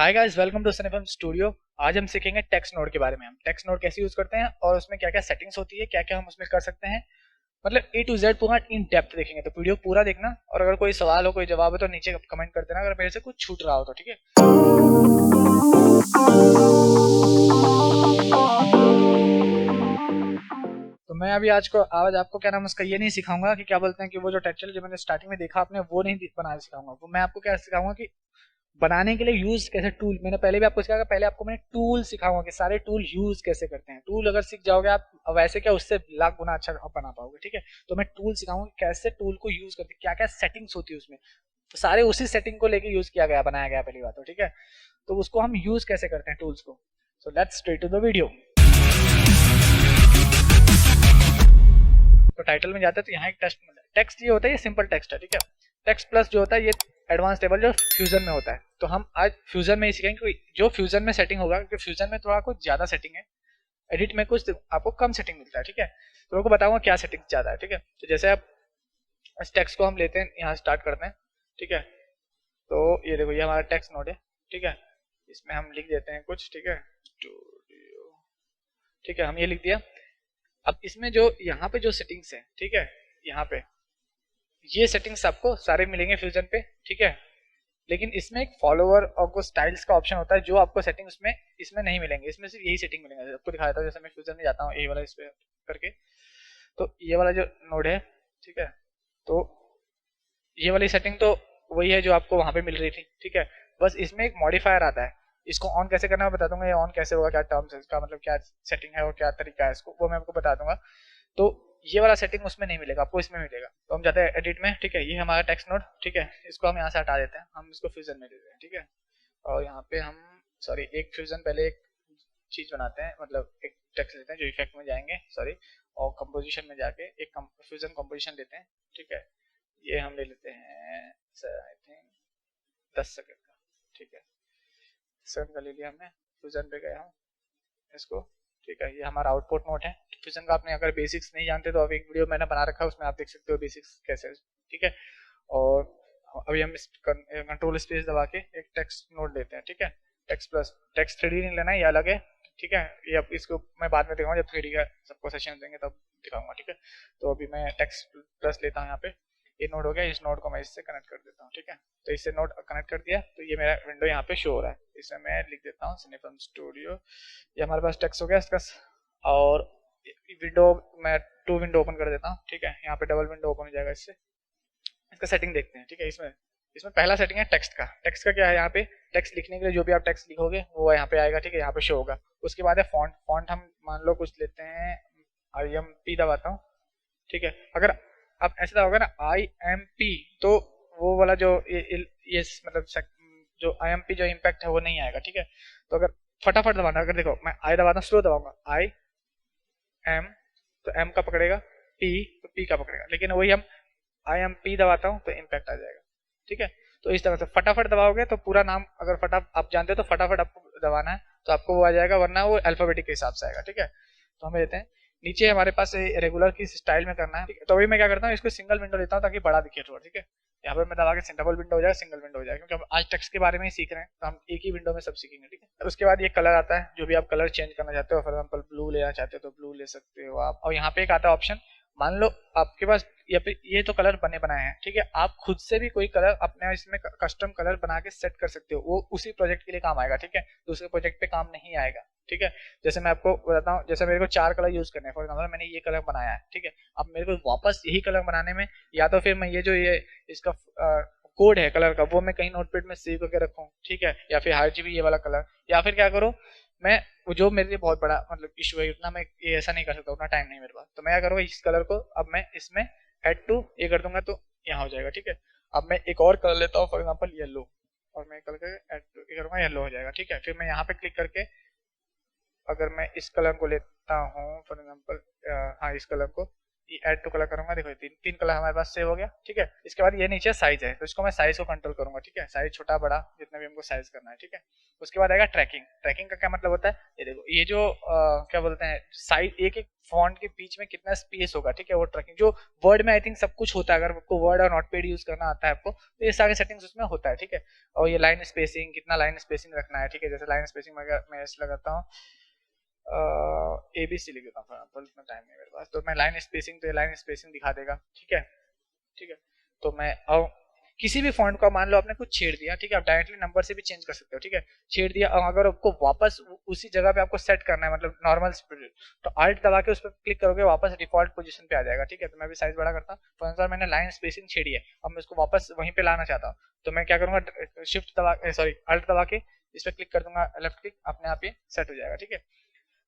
Hi guys, welcome to Sun FM studio. आज हम सीखेंगे टेक्स्ट नोड के बारे में। हम टेक्स्ट नोड कैसे यूज करते हैं और उसमें क्या क्या सेटिंग्स होती है, क्या क्या हम उसमें कर सकते हैं, मतलब ए टू जेड पूरा इन डेप्थ देखेंगे। तो वीडियो पूरा देखना और अगर कोई सवाल हो, कोई जवाब हो तो नीचे कमेंट कर देना अगर मेरे से कुछ छूट रहा हो तो, ठीक है। तो मैं अभी आज आपको क्या नाम उसका ये नहीं सिखाऊंगा कि क्या बोलते हैं कि वो जो टेक्सचर जो मैंने स्टार्टिंग में देखा आपने वो नहीं बनाना सिखाऊंगा। वो मैं आपको क्या सिखाऊंगा कि बनाने के लिए यूज कैसे टूल। मैंने पहले भी आपको सिखाया, पहले आपको मैंने टूल सिखाऊंगा कि सारे टूल यूज कैसे करते हैं। टूल अगर सीख जाओगे आप, वैसे क्या उससे लाख गुना अच्छा बना पाओगे, ठीक है। तो मैं टूल सिखाऊंगा कि कैसे टूल को यूज करते हैं, क्या क्या सेटिंग्स होती है उसमें। तो सारे उसी सेटिंग को लेके यूज किया गया, बनाया गया पहली बात तो, ठीक है। तो उसको हम यूज कैसे करते हैं टूल्स को। So let's straight to the video. तो टाइटल में जाते हैं तो यहाँ एक टेक्स्ट ये होता है, ये सिंपल टेक्स्ट है, ठीक है। टेक्स्ट प्लस जो होता है ये एडवांस टेबल जो फ्यूजन में होता है। तो हम आज फ्यूजन में ही सीखेंगे कि जो फ्यूजन में सेटिंग होगा, क्योंकि फ्यूजन में थोड़ा कुछ ज्यादा सेटिंग है, एडिट में कुछ आपको कम सेटिंग मिलता है, ठीक है। तो आपको बताऊंगा क्या सेटिंग ज्यादा है, ठीक है। तो जैसे आप इस टेक्स्ट को हम लेते हैं, यहाँ स्टार्ट करते हैं, ठीक है। तो ये देखो, ये हमारा टेक्स्ट नोड है, ठीक है। इसमें हम लिख देते हैं कुछ, ठीक है। ठीक है, हम ये लिख दिया। अब इसमें जो यहाँ पे जो सेटिंग्स है, ठीक है, यहाँ पे ये सेटिंग्स आपको सारे मिलेंगे फ्यूजन पे, ठीक है। लेकिन इसमें एक फॉलोअर और कुछ स्टाइल्स का ऑप्शन होता है जो आपको सेटिंग्स में इसमें नहीं मिलेंगे। इसमें सिर्फ यही सेटिंग मिलेंगे। आपको दिखाया था, जैसे मैं फ्यूजन में जाता हूँ ये वाला इस पे करके, तो ये वाला जो नोड है, ठीक है। तो ये वाली सेटिंग तो वही है जो आपको वहां पे मिल रही थी, ठीक है। बस इसमें एक मॉडिफायर आता है, इसको ऑन कैसे करना है बता दूंगा। ये ऑन कैसे होगा, क्या टर्म्स है इसका, मतलब क्या सेटिंग है और क्या तरीका है इसको, वो मैं आपको बता दूंगा। तो ये वाला सेटिंग उसमें नहीं मिलेगा, आपको इसमें मिलेगा। तो हम जाते हैं एडिट में, ठीक है। ये हमारा टेक्स्ट नोड, ठीक है। इसको हम यहाँ से हटा देते हैं, हम इसको फ्यूजन में देते हैं, ठीक है। और यहाँ पे हम सॉरी एक फ्यूजन पहले एक चीज बनाते हैं, मतलब एक टेक्स्ट लेते हैं जो इफेक्ट में जाएंगे, सॉरी, और कंपोजिशन में जाके एक फ्यूजन कंपोजिशन लेते हैं, ठीक है। ये हम ले लेते हैं आई थिंक 10 सेकंड का, ठीक है। सेकंड का ले लिया हमने, फ्यूजन पे गया हूँ इसको, ठीक है। ये हमारा आउटपुट नोट है। फ्यूजन का आपने अगर बेसिक्स नहीं जानते तो अब एक वीडियो मैंने बना रखा है, उसमें आप देख सकते हो बेसिक्स कैसे, ठीक है। और अभी हम कंट्रोल स्पेस दबा के एक टेक्स्ट नोट लेते हैं, ठीक है। टेक्स्ट प्लस, टेक्स्ट 3D नहीं लेना है, ये अलग है, ठीक है। ये अब इसको मैं बाद में दिखाऊंगा, जब 3D का सबको सेशन देंगे तब दिखाऊंगा, ठीक है। तो अभी मैं टेक्स्ट प्लस लेता हूँ यहाँ पे। ये नोड हो गया, इस नोड को मैं इससे कनेक्ट कर देता हूँ, ठीक है। तो इससे नोड कनेक्ट कर दिया, तो ये मेरा विंडो यहाँ पे शो हो रहा है। इसमें मैं लिख देता हूँ सिनेफिल्म स्टूडियो। ये हमारे पास टेक्स्ट हो गया इसका। और विंडो मैं टू विंडो ओपन कर देता हूँ, ठीक है। यहाँ पे डबल विंडो ओपन हो जाएगा इससे। इसका सेटिंग देखते हैं, ठीक है। इसमें इसमें पहला सेटिंग है टेक्स्ट का। टेक्स्ट का क्या है, यहाँ पे टेक्स्ट लिखने के लिए जो भी आप टेक्स्ट लिखोगे वो यहाँ पे आएगा, ठीक है, यहाँ पे शो होगा। उसके बाद है फॉन्ट। फॉन्ट हम मान लो कुछ लेते हैं, IMP दबाता हूँ, ठीक है। अगर आप ऐसे दबाओगे ना IMP, तो वो वाला जो ये मतलब जो IMP जो इम्पैक्ट है वो नहीं आएगा, ठीक है। तो अगर फटाफट दबाना, अगर देखो मैं आई दबाता हूँ, स्लो दबाऊंगा, IM, तो M का पकड़ेगा, P तो P का पकड़ेगा। लेकिन वही हम IMP दबाता हूँ तो इम्पैक्ट आ जाएगा, ठीक है। तो इस तरह से फटाफट दबाओगे तो पूरा नाम अगर आप जानते हो तो फटाफट आपको दबाना है तो आपको वो आ जाएगा, वरना वो अल्फाबेटिक के हिसाब से आएगा, ठीक है। तो हमें देते हैं नीचे हमारे पास रेगुलर की स्टाइल में करना है, ठीक है। तो अभी मैं क्या करता हूँ, इसको सिंगल विंडो लेता हूँ ताकि बड़ा दिखे थोड़ा, ठीक है। यहाँ पे मैं दबा के डबल विंडो हो जाएगा, सिंगल विंडो हो जाएगा, क्योंकि हम आज टेक्स्ट के बारे में ही सीख रहे हैं तो हम एक ही विंडो में सब सीखेंगे, ठीक है। उसके बाद ये कलर आता है, जो भी आप कलर चेंज करना चाहते हो, फॉर एग्जाम्पल ब्लू लेना चाहते हो तो ब्लू ले सकते हो आप। और यहाँ पे एक आता है ऑप्शन, मान लो आपके पास ये तो कलर बने बनाए हैं, ठीक है। आप खुद से भी कोई कलर अपने इसमें कस्टम कलर बना के सेट कर सकते हो, वो उसी प्रोजेक्ट के लिए काम आएगा, ठीक है। दूसरे प्रोजेक्ट पे काम नहीं आएगा, ठीक है। जैसे मैं आपको बताता हूँ, जैसे मेरे को 4 कलर यूज करने हैं, फॉर एग्जाम्पल मैंने ये कलर बनाया है, ठीक है। अब मेरे को वापस यही कलर बनाने में, या तो फिर मैं ये इसका कोड है कलर का, वो मैं कहीं नोटपैड में सेव करके रखूँ, ठीक है। या फिर RGB ये वाला कलर, या फिर क्या करूँ मैं, वो जो मेरे लिए बहुत बड़ा मतलब इशू है, उतना मैं ये ऐसा नहीं कर सकता, उतना टाइम नहीं मेरे पास। तो मैं क्या करूँगा, इस कलर को अब मैं इसमें ऐड टू ये कर दूंगा तो यहाँ हो जाएगा, ठीक है। अब मैं एक और कलर लेता हूँ, फॉर एग्जाम्पल येलो, और मैं कलर ऐड टू ये करूँगा, येलो हो जाएगा, ठीक है। फिर मैं यहाँ पे क्लिक करके अगर मैं इस कलर को लेता हूँ, फॉर एग्जाम्पल हाँ इस कलर को, ये ऐड टू कलर करूंगा, देखो तीन कलर हमारे पास सेव हो गया, ठीक है। इसके बाद ये नीचे साइज है, तो इसको मैं साइज को कंट्रोल करूंगा, ठीक है, साइज छोटा बड़ा जितना भी हमको साइज करना है, ठीक है। उसके बाद आएगा ट्रैकिंग। ट्रैकिंग का क्या मतलब होता है, ये देखो ये जो क्या बोलते हैं साइज, एक एक फॉन्ट के बीच में कितना स्पेस होगा, ठीक है, वो ट्रैकिंग जो वर्ड में आई थिंक सब कुछ होता है, अगर आपको वर्ड और नोटपैड यूज करना आता है आपको, तो ये सारे सेटिंग्स उसमें होता है, ठीक है। और ये लाइन स्पेसिंग, कितना लाइन स्पेसिंग रखना है, ठीक है, जैसे लाइन स्पेसिंग मैं इस लगाता हूँ ABC लिख देता हूँ, फॉर इतना टाइम नहीं मेरे पास, तो मैं लाइन स्पेसिंग, तो ये लाइन स्पेसिंग दिखा देगा, ठीक है, ठीक है। तो मैं अब किसी भी फॉन्ट को मान लो आपने कुछ छेड़ दिया, ठीक है, आप डायरेक्टली नंबर से भी चेंज कर सकते हो, ठीक है, छेड़ दिया। अगर आपको वापस उसी जगह पे आपको सेट करना है, मतलब नॉर्मल स्पीड, तो अल्ट दबा के उस पर क्लिक करोगे, वापस डिफॉल्ट पोजीशन पे आ जाएगा, ठीक है। तो मैं भी साइज बड़ा करता हूँ, फॉर एग्जांपल मैंने लाइन स्पेसिंग छेड़ी है, अब मैं उसको वापस वहीं पे लाना चाहता हूँ, तो मैं क्या करूंगा, शिफ्ट दबा सॉरी अल्ट दबा के इस पर क्लिक कर दूंगा, लेफ्ट क्लिक, अपने आप ये सेट हो जाएगा, ठीक है।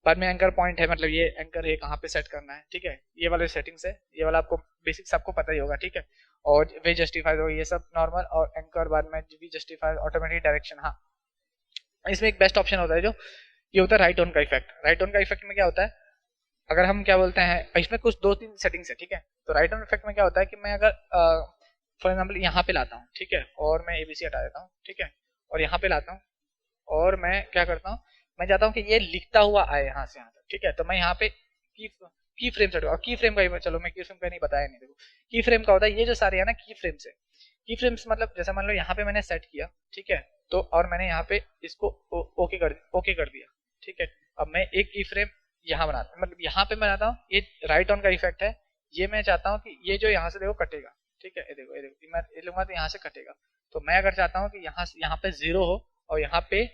बाद में एंकर पॉइंट है, मतलब ये एंकर है कहाँ पे सेट करना है, ठीक है, ये वाले सेटिंग्स है, ये वाला आपको बेसिक्स आपको पता ही होगा, ठीक है। और वे जस्टिफाइड हो, ये सब नॉर्मल, और एंकर बाद में वी जस्टिफाइड ऑटोमेटिक डायरेक्शन। हाँ, इसमें एक बेस्ट ऑप्शन होता है जो ये होता है राइट ऑन का इफेक्ट। राइट ऑन का इफेक्ट में क्या होता है, अगर हम क्या बोलते हैं, इसमें कुछ 2-3 सेटिंग्स है, ठीक है। तो राइट ऑन इफेक्ट में क्या होता है कि मैं अगर फॉर एग्जाम्पल यहाँ पे लाता हूँ, ठीक है, और मैं ABC हटा देता हूँ, ठीक है, और यहाँ पे लाता हूँ, और मैं क्या करता हूँ, मैं चाहता हूँ कि ये लिखता हुआ आए यहाँ से यहाँ तक, ठीक है। तो मैं यहाँ पे की फ्रेम सेट होगा, की फ्रेम का, चलो मैं की फ्रेम का नहीं बताया, नहीं देखो की फ्रेम का होता है, ये जो सारे है ना की फ्रेम्स है। की फ्रेम्स मतलब जैसे मान लो यहाँ पे मैंने सेट किया, ठीक है, तो और मैंने यहाँ पे इसको ओके कर दिया, ठीक है। अब मैं एक की फ्रेम यहाँ बनाता, मतलब यहाँ पे बनाता हूँ, ये राइट ऑन का इफेक्ट है, ये मैं चाहता हूँ कि ये जो यहाँ से देखो कटेगा, ठीक है, ये देखो मैं ये लूंगा तो यहाँ से कटेगा। तो मैं अगर चाहता हूँ कि यहाँ पे 0 हो और यहाँ पे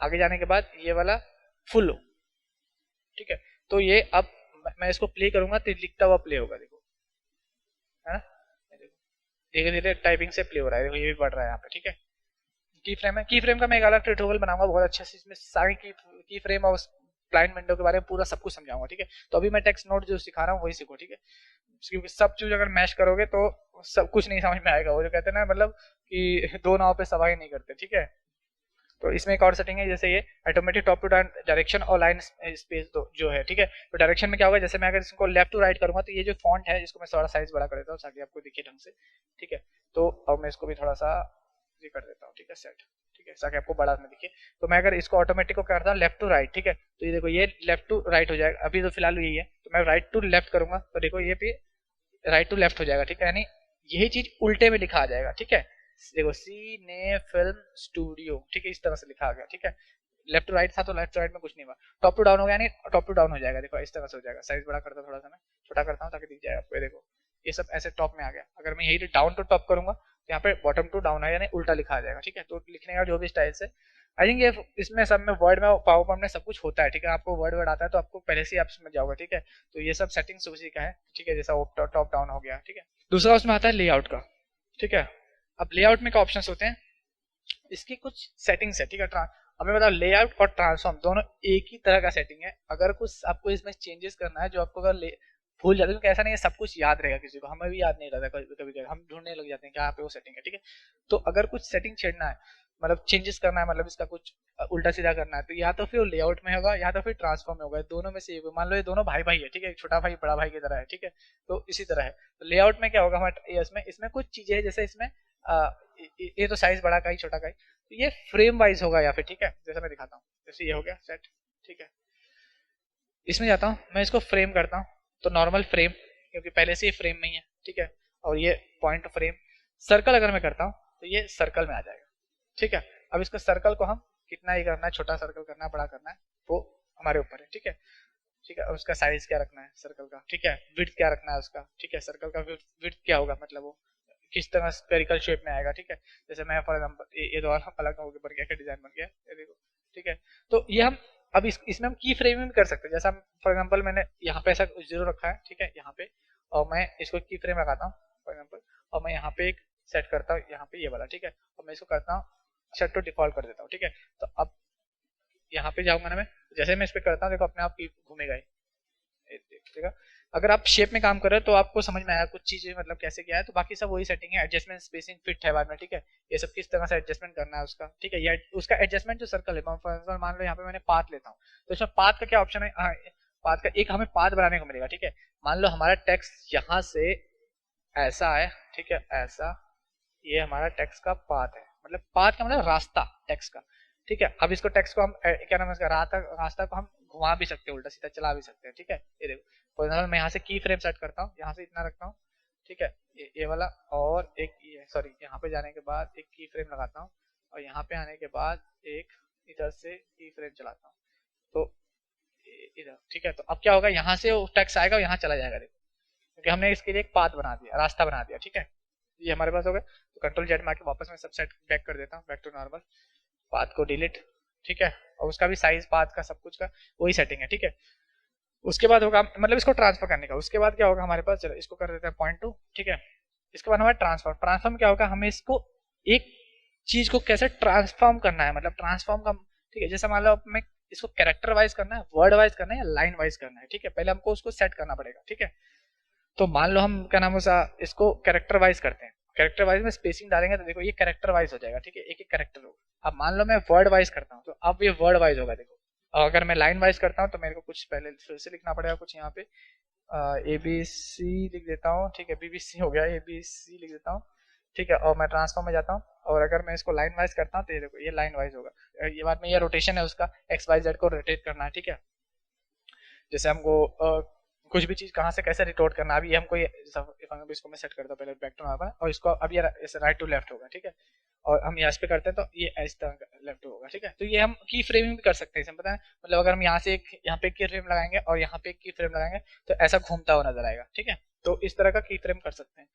आगे जाने के बाद ये वाला फुल हो, ठीक है। तो ये अब मैं इसको प्ले करूंगा तो लिखता हुआ प्ले होगा, देखो, है ना, धीरे धीरे टाइपिंग से प्ले हो रहा है, देखो ये भी बढ़ रहा है यहाँ पे, ठीक है। की फ्रेम है, की फ्रेम का मैं एक अलग ट्यूटोरियल बनाऊंगा बहुत अच्छा से, इसमें सारी की फ्रेम और क्लाइंट विंडो के बारे में पूरा सब कुछ समझाऊंगा, ठीक है। तो अभी मैं टेक्स्ट नोट जो सिखा रहा हूँ वही सीखो, ठीक है, क्योंकि सब चीज अगर मैश करोगे तो सब कुछ नहीं समझ में आएगा, वो जो कहते हैं ना, मतलब कि दो नाव पे सवारी नहीं करते, ठीक है। तो इसमें एक और सेटिंग है, जैसे ये ऑटोमेटिक टॉप टू डायरेक्शन और लाइन स्पेस जो है, ठीक है। तो डायरेक्शन में क्या होगा, जैसे मैं अगर इसको लेफ्ट टू राइट करूंगा, तो ये जो फॉन्ट है इसको मैं थोड़ा साइज बड़ा कर देता हूँ ताकि आपको दिखे ढंग से, ठीक है। तो अब मैं इसको भी थोड़ा सा ये कर देता हूँ, ठीक है, सेट, ठीक है, ताकि आपको बड़ा में दिखे। तो मैं अगर इसको ऑटोमेटिक को करता हूँ लेफ्ट टू राइट, ठीक है, तो ये देखो ये लेफ्ट टू राइट हो जाएगा, अभी तो फिलहाल यही है। तो मैं राइट टू लेफ्ट करूंगा तो देखो ये भी राइट टू लेफ्ट हो जाएगा, ठीक है, यानी यही चीज उल्टे में लिखा आ जाएगा, ठीक है। देखो सीने फिल्म स्टूडियो, ठीक है, इस तरह से लिखा आ गया, ठीक है। लेफ्ट टू राइट था तो लेफ्ट टू राइट में कुछ नहीं हुआ, टॉप टू डाउन हो गया, यानी टॉप टू डाउन हो जाएगा, देखो इस तरह से हो जाएगा। साइज बड़ा करता थोड़ा सा, मैं छोटा करता हूँ ताकि दिख जाए आपको, देखो ये सब ऐसे टॉप में आ गया। अगर मैं यही डाउन टू टॉप करूंगा तो यहाँ पे बॉटम टू डाउन है, यानी उल्टा लिखा आ जाएगा, ठीक है। तो लिखने का जो भी स्टाइल से आई थिंक ये इसमें सब में वर्ड में पावर पॉइंट में सब कुछ होता है, ठीक है। आपको वर्ड आता है तो आपको पहले से ही आप समझ जाओगे, ठीक है। तो ये सब सेटिंग्स उसी का है, ठीक है, जैसा टॉप डाउन हो गया, ठीक है। दूसरा उसमें आता है लेआउट का, ठीक है। अब लेआउट में क्या ऑप्शंस होते हैं, इसकी कुछ सेटिंग्स है, ठीक है। हमें बताओ लेआउट और ट्रांसफॉर्म दोनों एक ही तरह का सेटिंग है। अगर कुछ आपको इसमें चेंजेस करना है जो आपको अगर भूल जाते हो, क्योंकि ऐसा नहीं है सब कुछ याद रहेगा किसी को, हमें भी याद नहीं रहता, कभी कभी हम ढूंढने लग जाते हैं क्या पे वो सेटिंग है, ठीक है। तो अगर कुछ सेटिंग छेड़ना है, मतलब चेंजेस करना है, मतलब इसका कुछ उल्टा सीधा करना है, तो या तो फिर लेआउट में होगा या तो फिर ट्रांसफॉर्म में होगा, दोनों में से मान लो ये दोनों भाई भाई है, ठीक है, छोटा भाई बड़ा भाई की तरह है, ठीक है। तो इसी तरह है। तो लेआउट में क्या होगा हमारे इसमें कुछ चीजें है, जैसे इसमें ये तो साइज बड़ा का ही छोटा का ही, तो ये फ्रेम वाइज होगा या फिर, ठीक है, जैसा मैं दिखाता हूँ, जैसे ये हो गया सेट, ठीक है। इसमें जाता हूँ मैं, इसको फ्रेम करता हूँ, तो नॉर्मल फ्रेम, क्योंकि पहले से ही फ्रेम में ही है, ठीक है। और ये पॉइंट फ्रेम, सर्कल अगर मैं करता हूँ तो ये सर्कल में आ जाएगा, ठीक है। अब इसको सर्कल को हम कितना ही करना है, छोटा सर्कल करना है, बड़ा करना है, वो हमारे ऊपर है, ठीक है, ठीक है। अब उसका साइज क्या रखना है सर्कल का, ठीक है, विड्थ क्या रखना है उसका, ठीक है, सर्कल का विड्थ क्या होगा, मतलब वो किस तरह स्फेरिकल शेप में आएगा, ठीक है। जैसे मैं फॉर एग्जांपल ये तो अलग हो गया, बन गया, डिजाइन बन गया, ये देखो, ठीक है। तो ये हम अब इसमें हम की फ्रेमिंग कर सकते हैं, जैसा फॉर एग्जांपल मैंने यहाँ पे ऐसा 0 रखा है, ठीक है, यहाँ पे, और मैं इसको की फ्रेम लगाता हूँ फॉर एग्जांपल, और मैं यहाँ पे एक सेट करता हूँ, यहाँ पे ये वाला, ठीक है, और मैं इसको करता हूँ सेट टू डिफॉल्ट कर देता हूँ, ठीक है। तो अब यहाँ पे जाऊंगा ना मैं, जैसे मैं इस पे करता हूँ देखो अपने आप घूमेगा, देखिएगा। अगर आप शेप में काम कर रहे हो तो आपको समझ में आया कुछ चीजें, मतलब कैसे क्या है, तो बाकी सब वही सेटिंग है। एडजस्टमेंट स्पेसिंग फिट है बाद में, ठीक है, ये सब किस तरह से एडजस्टमेंट करना है उसका, ठीक है। ये उसका एडजस्टमेंट जो सर्कल है, फॉर एग्जांपल मान लो यहाँ पे मैंने पाथ लेता हूँ, तो इसमें पाथ का क्या ऑप्शन है, पाथ का एक हमें पाथ बनाने को मिलेगा, ठीक है। मान लो हमारा टेक्स्ट यहाँ से ऐसा है, ठीक है, ऐसा, ये हमारा टेक्स्ट का पाथ है, मतलब पाथ का मतलब रास्ता टेक्स्ट का, ठीक है। अब इसको टेक्स्ट को हम क्या नाम है इसका, रास्ता को हम घुमा भी सकते हैं, उल्टा सीधा चला भी सकते हैं, ठीक है। ये देखो फॉर एग्जाम्पल मैं यहाँ से की फ्रेम सेट करता हूँ, यहाँ से इतना रखता हूँ, ठीक है, ये वाला, और एक ये सॉरी यहाँ पे जाने के बाद एक की फ्रेम लगाता हूँ, और यहाँ पे आने के बाद एक इधर से की फ्रेम चलाता हूँ, तो इधर, ठीक है। तो अब क्या होगा, यहाँ से वो टेक्स्ट आएगा और यहाँ चला जाएगा, देखो, क्योंकि हमने इसके लिए एक पाथ बना दिया, रास्ता बना दिया, ठीक है। ये हमारे पास हो गया। तो कंट्रोल जेड मार के वापस मैं सब सेट बैक कर देता हूँ, बैक टू नॉर्मल, पाथ को डिलीट, ठीक है, और उसका भी साइज पाथ का सब कुछ का वही सेटिंग है, ठीक है। उसके बाद होगा मतलब इसको ट्रांसफर करने का, उसके बाद क्या होगा हमारे पास, चलो इसको कर देते हैं 0.2, ठीक है। इसके बाद हमारा ट्रांसफॉर्म, ट्रांसफॉर्म क्या होगा, हमें इसको एक चीज को कैसे ट्रांसफॉर्म करना है, मतलब ट्रांसफॉर्म का, ठीक है, जैसे मान लो मैं इसको कैरेक्टर वाइज करना है, वर्ड वाइज करना है, या लाइन वाइज करना है, ठीक है। पहले हमको उसको सेट करना पड़ेगा, ठीक है। तो मान लो हम क्या नाम है इसको कैरेक्टर वाइज करते हैं, कैरेक्टर वाइज में स्पेसिंग डालेंगे तो देखो ये कैरेक्टर वाइज हो जाएगा, ठीक है, एक एक कैरेक्टर होगा। अब मान लो मैं वर्ड वाइज करता हूँ, तो अब ये वर्ड वाइज होगा, देखो। और अगर मैं लाइन वाइज करता हूँ तो मेरे को कुछ पहले फिर से लिखना पड़ेगा, कुछ यहाँ पे ए बी सी लिख देता हूँ, ठीक है, BBC हो गया, ABC लिख देता हूँ, ठीक है। और मैं ट्रांसफॉर्म में जाता हूँ, और अगर मैं इसको लाइन वाइज करता हूँ तो ये देखो ये लाइन वाइज होगा। ये बात में ये रोटेशन है उसका, XYZ को रोटेट करना है, ठीक है। जैसे हमको कुछ भी चीज कहाँ से कैसे रिटोट करना, अभी हमको ये इसको मैं सेट करता हूँ पहले बैक टू नॉर्मल, और इसको अब ये राइट टू लेफ्ट होगा, ठीक है। और हम यहाँ पे करते हैं तो ये इस तरह लेफ्ट होगा, ठीक है। तो ये हम की फ्रेमिंग भी कर सकते हैं, पता है, मतलब अगर हम यहाँ से एक यहाँ पे की फ्रेम लगाएंगे और यहाँ पे की फ्रेम लगाएंगे तो ऐसा घूमता हुआ नजर आएगा, ठीक है। तो इस तरह का की फ्रेम कर सकते हैं।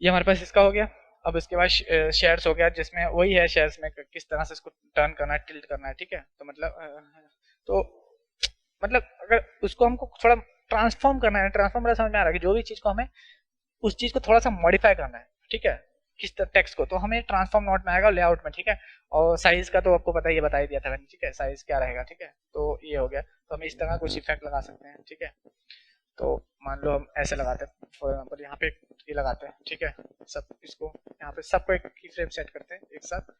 ये हमारे पास इसका हो गया। अब इसके बाद शेयर्स हो गया, जिसमें वही है, शेयर्स में किस तरह से इसको टर्न करना है, टिल्ट करना है, ठीक है। तो तो मतलब अगर उसको हमको थोड़ा ट्रांसफॉर्म करना है, ट्रांसफॉर्म समझ में आ रहा है कि जो भी चीज को हमें उस चीज को थोड़ा सा मॉडिफाई करना है, ठीक है, किस टेक्स्ट को, तो हमें ट्रांसफॉर्म नोट में आएगा, लेआउट में, ठीक है। और साइज का तो आपको पता ही, ये बता ही दिया था मैंने, ठीक है, साइज क्या रहेगा, ठीक है। तो ये हो गया। तो हम इस तरह कुछ इफेक्ट लगा सकते हैं, ठीक है। तो मान लो हम ऐसे लगाते हैं, फॉर एग्जाम्पल यहाँ पे ये लगाते हैं, ठीक है, सब इसको यहाँ पे सबको एक की फ्रेम सेट करते हैं एक साथ,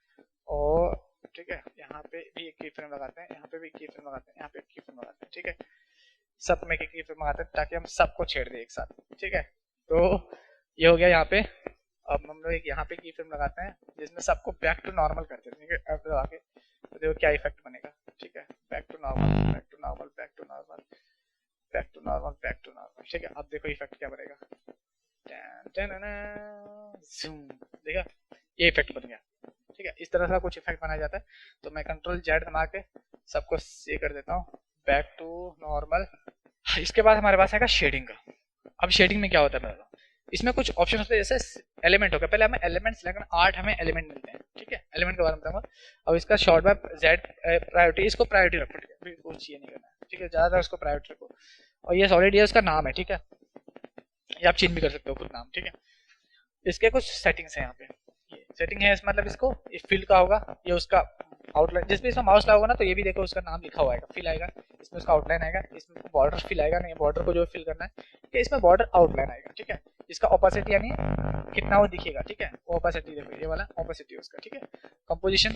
और ठीक है, यहाँ पे भी एक की फ्रेम लगाते हैं, यहाँ पे भी की फ्रेम लगाते हैं, यहाँ पे एक की फ्रेम लगाते हैं, ठीक है। सब में एक की फ्रेम लगाते हैं ताकि हम सबको छेड़ दें एक साथ, ठीक है। तो ये हो गया यहाँ पे। अब हम लोग एक यहाँ पे की फ्रेम लगाते हैं जिसमें सबको बैक टू नॉर्मल करते हैं, ठीक है। अब आगे तो देखो क्या इफेक्ट बनेगा, ठीक है, back to normal, back to normal, back to normal, back to normal, back to normal, ठीक है। अब देखो इफेक्ट क्या बनेगा, जूम, देखा, ये इफेक्ट बन गया, ठीक है। इस तरह से कुछ इफेक्ट बनाया जाता है। तो मैं कंट्रोल जेड दबा के सबको ये कर देता हूँ, बैक टू नॉर्मल। इसके बाद हमारे पास आएगा शेडिंग का। अब शेडिंग में क्या होता है, इसमें कुछ ऑप्शन होते हैं, जैसे एलिमेंट हो गया, पहले हमें एलिमेंट सेलेक्ट करना, 8 हमें एलिमेंट मिलते हैं, ठीक है। एलिमेंट के बारे में बताऊंगा। अब इसका शॉर्ट बाय जेड प्रायोरिटी, इसको प्रायोरिटी रखो, ठीक है, कुछ चाहिए नहीं करना, ठीक है, ज्यादातर उसको प्रायोरिटी रखो। और ये सॉलिड, ये उसका नाम है, ठीक है, ये आप चेंज भी कर सकते हो खुद नाम, ठीक है। इसके कुछ सेटिंग्स हैं यहाँ पे, ये सेटिंग है, मतलब इसको ये फिल का होगा, ये उसका आउटलाइन, जिस भी इसमें माउस लगाओगे ना तो ये भी देखो उसका नाम लिखा हुआ आएगा, फिल आएगा, इसमें उसका आउटलाइन आएगा, इसमें बॉर्डर फिल आएगा, नहीं बॉर्डर को जो फिल करना है, ठीक है, इसमें बॉर्डर आउटलाइन आएगा, ठीक है। इसका ओपेसिटी यानी कितना वो दिखेगा, ठीक है, ओपेसिटी देखो, ये वाला ओपेसिटी उसका, ठीक है। कंपोजिशन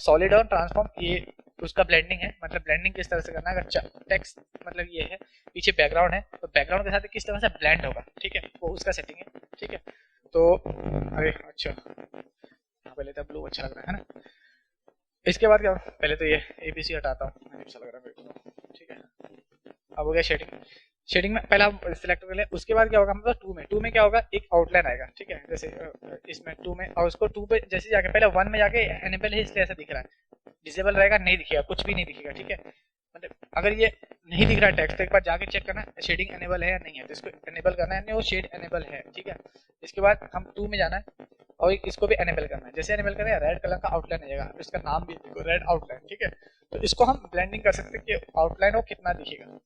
सॉलिड और ट्रांसफॉर्म, ये उसका ब्लेंडिंग है, मतलब ब्लेंडिंग किस तरह से करना है, अगर टेक्स्ट मतलब ये है, पीछे बैकग्राउंड है तो बैकग्राउंड के साथ किस तरह से ब्लेंड होगा, ठीक है, वो उसका सेटिंग है, ठीक है। तो अरे अच्छा, यहाँ पे लेता ब्लू अच्छा लग रहा है ना। इसके बाद क्या, पहले तो ये ABC हटाता हूँ, अच्छा लग रहा है मेरे को, ठीक है। अब हो गया शेडिंग। शेडिंग में पहला आप सिलेक्ट कर ले, उसके बाद क्या होगा, मतलब 2 में क्या होगा, एक आउटलाइन आएगा, ठीक है, जैसे इसमें 2 में, और उसको 2 पे जैसे जाके पहले 1 में जाके एनेबल है इसलिए ऐसा दिख रहा है, डिसेबल रहेगा नहीं दिखेगा, कुछ भी नहीं दिखेगा, ठीक है। मतलब अगर ये नहीं दिख रहा है टेक्स्ट तो एक बार जाके चेक करना शेडिंग एनेबल है या नहीं है, तो इसको एनेबल करना है, नहीं वो शेड एनेबल है, ठीक है। इसके बाद हम 2 में जाना है और इसको भी एनेबल करना है, जैसे एनेबल करें रेड कलर का आउटलाइन आ जाएगा, इसका नाम भी देखो रेड आउटलाइन, ठीक है। तो इसको हम ब्लेंडिंग कर सकते हैं कि आउटलाइन वो कितना दिखेगा,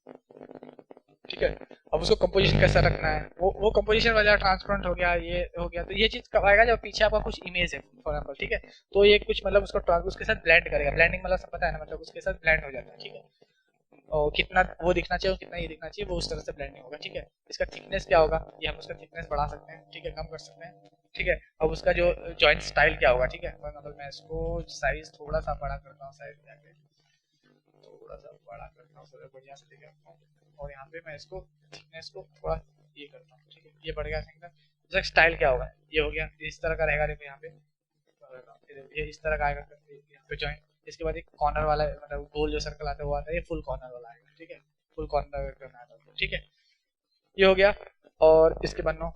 ठीक है। अब उसको कंपोजिशन कैसा रखना है, वो कंपोजिशन वाला ट्रांसपेरेंट हो गया, ये हो गया, तो ये चीज कब आएगा जब पीछे आपका कुछ इमेज है फॉर एग्जांपल, ठीक है, तो ये कुछ मतलब उसको उसके साथ ब्लेंड करेगा, ब्लेंडिंग मतलब सब पता है ना, मतलब उसके साथ ब्लेंड हो जाता है, ठीक है। और कितना वो दिखना चाहिए और कितना ये दिखना चाहिए वो उस तरह से ब्लेंडिंग होगा, ठीक है। इसका थिकनेस क्या होगा, ये हम उसका थिकनेस बढ़ा सकते हैं, ठीक है, कम कर सकते हैं, ठीक है। अब उसका जो जॉइंट स्टाइल क्या होगा, ठीक है, फॉर एग्जांपल मैं इसको साइज थोड़ा सा बड़ा करता हूँ, साइज जाके थोड़ा सा बड़ा करता हूँ थोड़ा बढ़िया से दिखे आपको, और यहाँ पे मैं इसको थिकनेस को थोड़ा ये करता हूँ, ठीक है, ये बढ़ गया थिकनेस। इसका स्टाइल क्या होगा, ये हो गया, इस तरह का रहेगा, देखो यहाँ पे ये इस तरह का आएगा यहाँ पे ज्वाइन। इसके बाद एक कॉर्नर वाला मतलब गोल जो सर्कल आता है वो आता है, ये फुल कॉर्नर वाला आएगा, ठीक है, फुल कॉर्नर करना है तो, ठीक है, ये हो गया। और इसके बाद नो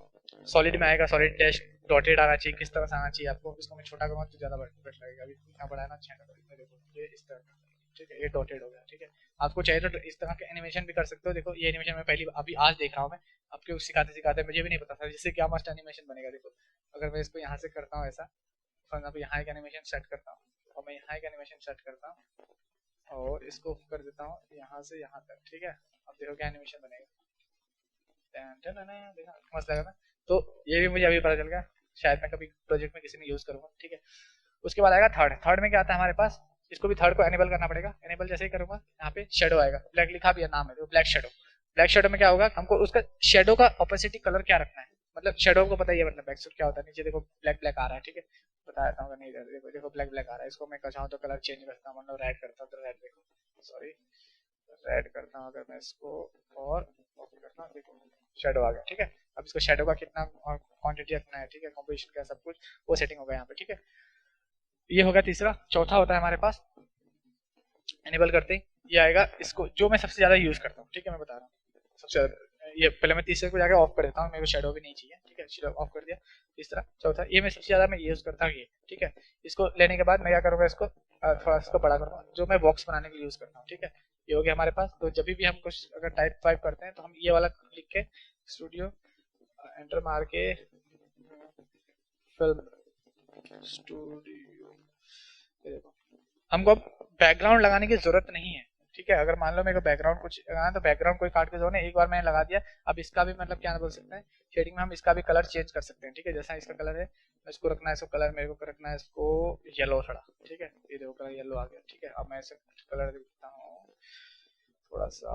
सॉलिड में आएगा, सॉलिड डैश डॉटेड आना चाहिए, किस तरह से आना चाहिए आपको, इसको मैं छोटा करूँगा तो ज्यादा बेटर लगेगा, अभी इतना बड़ा है ना, अच्छा देखो ये इस तरह का, ठीक है, ये डॉटेड हो गया, ठीक है। आपको चाहिए तो इस तरह के एनिमेशन भी कर सकते हो, देखो ये एनिमेशन मैं पहली अभी आज देख रहा हूँ, मैं आपके सिखाते सिखाते मुझे भी नहीं पता था जिससे क्या मस्त एनिमेशन बनेगा। देखो अगर मैं इसको यहाँ से करता हूँ ऐसा, फॉर एग्जाम्पल यहाँ एक एनिमेशन सेट करता हूँ, और मैं यहाँ एक एनिमेशन सेट करता हूँ, और इसको कर देता हूँ यहाँ से यहाँ तक, ठीक है। अब देखो क्या एनिमेशन बनेगा, देखा मस्त लगा ना। तो ये भी मुझे अभी पता चल गया, शायद मैं कभी प्रोजेक्ट में किसी ने यूज करूंगा, ठीक है। उसके बाद आएगा थर्ड, थर्ड में क्या आता है हमारे पास, इसको भी थर्ड को एनेबल करना पड़ेगा। एनेबल जैसे ही करूंगा यहाँ पे शेडो आएगा, ब्लैक लिखा भी है, नाम है, तो ब्लैक शेडो। ब्लैक शेडो में क्या होगा, हमको उसका शेडो का ऑपोसिटी कलर क्या रखना है, मतलब शेडो को पता ही है, मतलब बैकसूट क्या होता है, नीचे देखो ब्लैक ब्लैक आ रहा है, ठीक है, बता देता हूँ, नहीं देखो देखो ब्लैक ब्लैक आ रहा है, इसको मैं चाहूँ तो कलर चेंज करता हूँ, मतलब रेड करता हूँ तो रेड, देखो सॉरी रेड करता हूँ अगर मैं इसको, और ओके करता हूँ, देखो शेडो आ गया, ठीक है। अब इसको शेडो का कितना क्वांटिटी रखना है, ठीक है, कॉम्पोजिशन का सब कुछ वो सेटिंग होगा यहाँ पे, ठीक है। ये हो गया तीसरा। चौथा होता है हमारे पास एनेबल करते ही ये आएगा, इसको जो मैं सबसे ज्यादा यूज करता हूँ, ठीक है, मैं बता रहा हूँ सबसे ज्यादा, ये पहले मैं तीसरे को जाकर ऑफ कर देता हूँ, मेरे को शेडो भी नहीं चाहिए, ठीक है, शेडो ऑफ कर दिया। तीसरा चौथा ये मैं सबसे ज्यादा मैं यूज करता हूँ ये, ठीक है। इसको लेने के बाद मैं क्या करूँगा, इसको थोड़ा इसको बड़ा करूँगा, जो मैं बॉक्स बनाने के लिए यूज करता हूँ, ठीक है। ये हो गया हमारे पास। तो जब भी हम कुछ अगर टाइप वाइप करते हैं तो हम ये वाला लिख के स्टूडियो एंटर मार के फिल्म स्टूडियो, देखो हमको अब बैकग्राउंड लगाने की जरूरत नहीं है, ठीक है। अगर मान लो मेरे को बैकग्राउंड कुछ लगाना तो बैकग्राउंड कोई काट के जो है एक बार मैंने लगा दिया, अब इसका भी मतलब क्या बोल सकते हैं, शेडिंग में हम इसका भी कलर चेंज कर सकते हैं, ठीक है। जैसा इसका कलर है इसको रखना है, इसको कलर मेरे को रखना है इसको येलो थोड़ा, ठीक है, ये देखो कलर येलो आ गया, ठीक है। अब मैं इसे कलर देता हूँ थोड़ा सा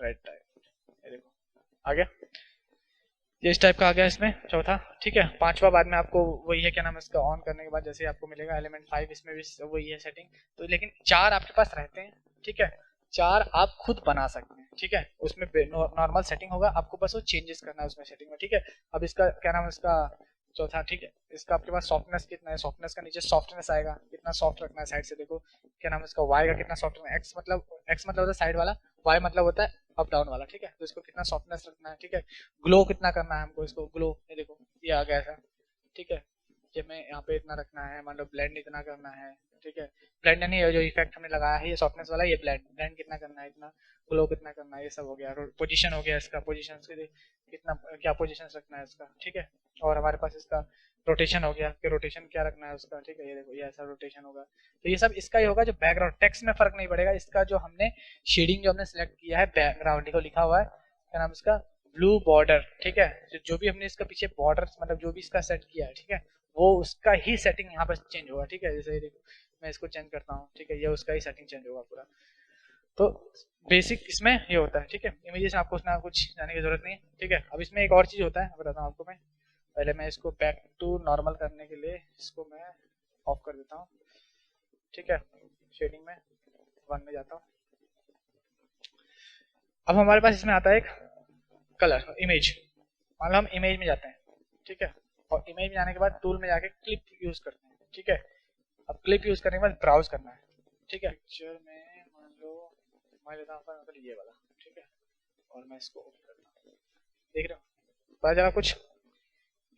रेड टाइप, ये देखो आ गया, ये इस टाइप का आ गया इसमें चौथा, ठीक है। पांचवा बाद में आपको वही है, क्या नाम है इसका, ऑन करने के बाद जैसे आपको मिलेगा एलिमेंट 5, इसमें भी वही है सेटिंग। तो लेकिन चार आपके पास रहते हैं, ठीक है, चार आप खुद बना सकते हैं, ठीक है। उसमें नॉर्मल सेटिंग होगा, आपको बस वो चेंजेस करना है उसमें सेटिंग में, ठीक है। अब इसका क्या नाम है इसका चौथा, ठीक है। इसका आपके पास सॉफ्टनेस कितना है, सॉफ्टनेस का नीचे सॉफ्टनेस आएगा, कितना सॉफ्ट रखना है साइड से, देखो क्या नाम है इसका वाई का कितना सॉफ्ट रखना है, एक्स मतलब होता है साइड वाला, वाई मतलब होता है अप डाउन वाला, ठीक है। तो इसको कितना सॉफ्टनेस रखना है, ठीक है। ग्लो कितना करना है हमको, इसको ग्लो, ये देखो ये आ गया ऐसा, ठीक है। ये मैं यहाँ पे इतना रखना है, मान लो ब्लेंड इतना करना है, ठीक है। ब्लेंड नहीं है, जो इफेक्ट हमने लगाया है ये सॉफ्टनेस वाला, ये ब्लेंड ब्लेंड कितना करना है, इतना ग्लो कितना करना है, ये सब हो गया। पोजीशन हो गया इसका, पोजीशन के लिए कितना क्या पोजीशन रखना है इसका, ठीक है। और हमारे पास इसका रोटेशन हो गया कि रोटेशन क्या रखना है उसका, ठीक है। ये देखो ये ऐसा रोटेशन होगा, तो ये सब इसका ही होगा। जो बैकग्राउंड टेक्स्ट में फर्क नहीं पड़ेगा, इसका जो हमने शेडिंग जो हमने सिलेक्ट किया है बैकग्राउंड, देखो लिखा हुआ है क्या नाम इसका, ब्लू बॉर्डर, ठीक है। जो भी हमने इसका पीछे बॉर्डर मतलब जो भी इसका सेट किया है, ठीक है, वो उसका ही सेटिंग यहाँ पर चेंज होगा, ठीक है। जैसे ये देखो मैं इसको चेंज करता हूँ, ठीक है, ये उसका ही सेटिंग चेंज होगा पूरा। तो बेसिक इसमें ये होता है, ठीक है। इमेजेस आपको उतना कुछ जाने की जरूरत नहीं है, ठीक है। अब इसमें एक और चीज होता है, बताता हूँ आपको मैं। पहले मैं इसको बैक टू नॉर्मल करने के लिए इसको मैं ऑफ कर देता हूँ, ठीक है। शेडिंग में 1 में जाता हूँ। अब हमारे पास इसमें आता है एक कलर इमेज, मान लो हम इमेज में जाते हैं, ठीक है। और इमेज में जाने के बाद टूल में जाके क्लिप यूज करते हैं, ठीक है। अब क्लिप यूज करने के बाद ब्राउज करना है, ठीक है। पिक्चर में मान लो मैं लेता हूँ मतलब ये वाला, ठीक है, और मैं इसको ओपन करता हूँ, देख रहे हो पता चला कुछ